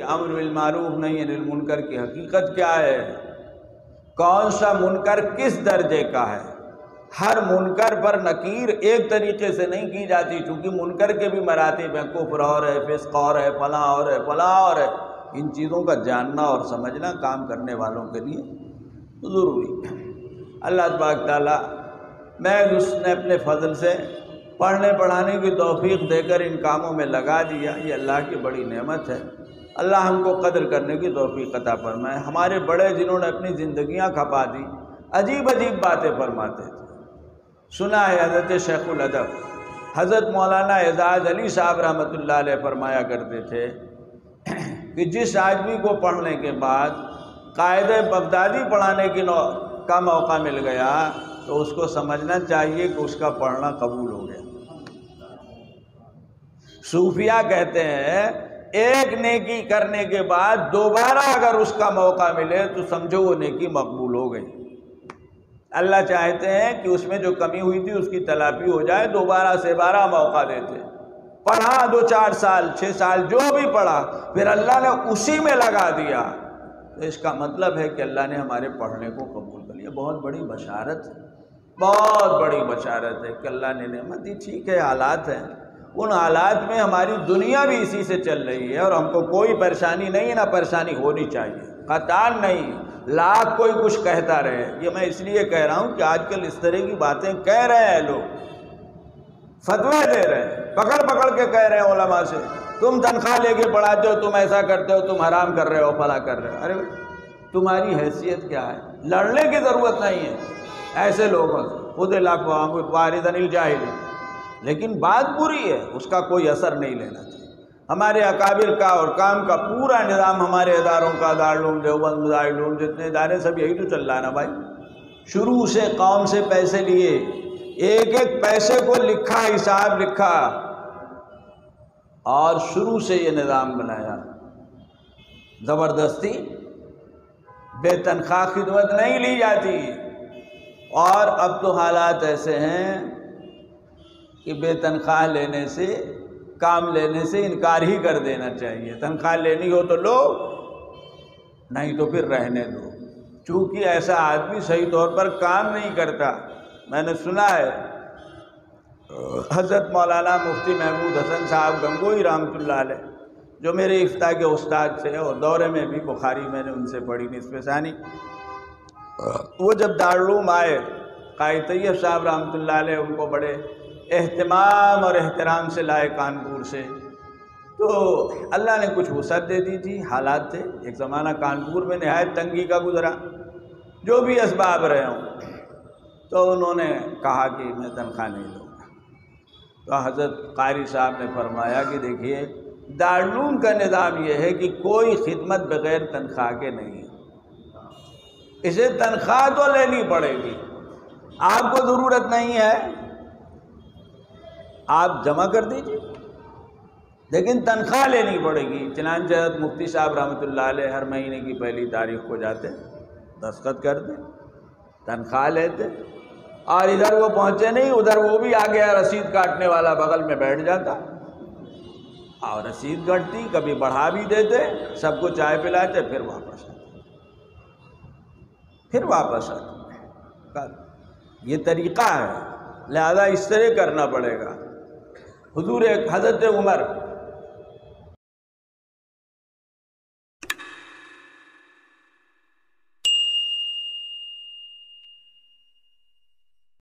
کہ امر بالمعروف نہی عن المنکر کی حقیقت کیا ہے، کون سا منکر کس درجے کا ہے۔ ہر منکر پر نکیر ایک طریقے سے نہیں کی جاتی، چونکہ منکر کے بھی مراتب ہیں، کفر اور ہے، فسق اور ہے، فلاں اور ہے، فلاں اور ہے۔ ان چیزوں کا جاننا اور سمجھنا کام کرنے والوں کے لیے ضروری ہے۔ اللہ تبارک تعالیٰ محض اس نے اپنے فضل سے پڑھنے پڑھانے کی توفیق دے کر ان کاموں میں لگا دیا، یہ اللہ کی بڑی نعمت ہے۔ اللہ ہم کو قدر کرنے کی توفیق عطا فرمائے۔ ہمارے بڑے جنہوں نے اپنی زندگیاں کھپا دی، عجیب عجیب باتیں فرماتے تھے۔ سنا ہے حضرت شیخ الادب حضرت مولانا اعجاز علی صاحب رحمۃ اللہ علیہ فرمایا کرتے تھے کہ جس آدمی کو پڑھنے کے بعد قاعدہ بغدادی پڑھانے کا موقع مل گیا تو اس کو سمجھنا چاہیے کہ اس کا پڑھنا قبول ہو گیا۔ صوفیہ کہتے ہیں ایک نیکی کرنے کے بعد دوبارہ اگر اس کا موقع ملے تو سمجھو وہ نیکی مقبول ہو گئی۔ اللہ چاہتے ہیں کہ اس میں جو کمی ہوئی تھی اس کی تلافی ہو جائے، دوبارہ سے بارہ موقع دیتے۔ پڑھا 2-4 سال 6 سال جو بھی پڑھا، پھر اللہ نے اسی میں لگا دیا، تو اس کا مطلب ہے کہ اللہ نے ہمارے پڑھنے کو قبول کر لیا۔ بہت بڑی بشارت ہے، بہت بڑی بشارت ہے کہ اللہ نے نعمت دی۔ ٹھیک ہے حالات ہیں، ان حالات میں ہماری دنیا بھی اسی سے چل رہی ہے اور ہم کو کوئی پریشانی نہیں ہے، نہ پریشانی ہونی چاہیے، قطعاً نہیں۔ لاکھ کوئی کچھ کہتا رہے، یہ میں اس لیے کہہ رہا ہوں کہ آج کل اس طرح کی باتیں کہہ رہے ہیں لوگ، فتوے دے رہے ہیں، پکڑ پکڑ کے کہہ رہے ہیں علماء سے، تم تنخواہ لے کے پڑھاتے ہو، تم ایسا کرتے ہو، تم حرام کر رہے ہو، فلاں کر رہے ہو۔ ارے تمہاری حیثیت کیا ہے؟ لڑنے کی ضرورت نہیں ہے ایسے لوگوں سے، خود واردن الجاہل، لیکن بات بری ہے، اس کا کوئی اثر نہیں لینا چاہیے۔ ہمارے اکابر کا اور کام کا پورا نظام ہمارے اداروں کا، دارالعلوم دیوبند، دارالعلوم جتنے ادارے سب یہی تو چل رہا ہے نا بھائی۔ شروع سے قوم سے پیسے لیے، ایک ایک پیسے کو لکھا، حساب لکھا، اور شروع سے یہ نظام بنایا۔ زبردستی بے تنخواہ خدمت نہیں لی جاتی، اور اب تو حالات ایسے ہیں کہ بے تنخواہ لینے سے، کام لینے سے انکار ہی کر دینا چاہیے۔ تنخواہ لینی ہو تو لو، نہیں تو پھر رہنے دو، چونکہ ایسا آدمی صحیح طور پر کام نہیں کرتا۔ میں نے سنا ہے حضرت مولانا مفتی محمود حسن صاحب گنگوئی رحمۃ اللہ علیہ، جو میرے افتاء کے استاد تھے اور دورے میں بھی بخاری میں نے ان سے پڑھی نصف ثانی، وہ جب دارالعلوم آئے، قائد طیب صاحب رحمۃ اللہ علیہ ان کو بڑے اہتمام اور احترام سے لائے کانپور سے، تو اللہ نے کچھ وسعت دے دی تھی، حالات تھے، ایک زمانہ کانپور میں نہایت تنگی کا گزرا، جو بھی اسباب رہے ہوں، تو انہوں نے کہا کہ میں تنخواہ نہیں لوں گا۔ تو حضرت قاری صاحب نے فرمایا کہ دیکھیے دارالعلوم کا نظام یہ ہے کہ کوئی خدمت بغیر تنخواہ کے نہیں، اسے تنخواہ تو لینی پڑے گی، آپ کو ضرورت نہیں ہے آپ جمع کر دیجیے، لیکن تنخواہ لینی پڑے گی۔ چنانچہ حضرت مفتی صاحب رحمۃ اللہ علیہ ہر مہینے کی پہلی تاریخ کو جاتے، دستخط کرتے، تنخواہ لیتے، اور ادھر وہ پہنچے نہیں، ادھر وہ بھی آ گیا رسید کاٹنے والا بغل میں بیٹھ جاتا، اور رسید کٹتی، کبھی بڑھا بھی دیتے، سب کو چائے پلاتے، پھر واپس آتے۔ یہ طریقہ ہے، لہذا اس طرح کرنا پڑے گا۔ حضرت عمر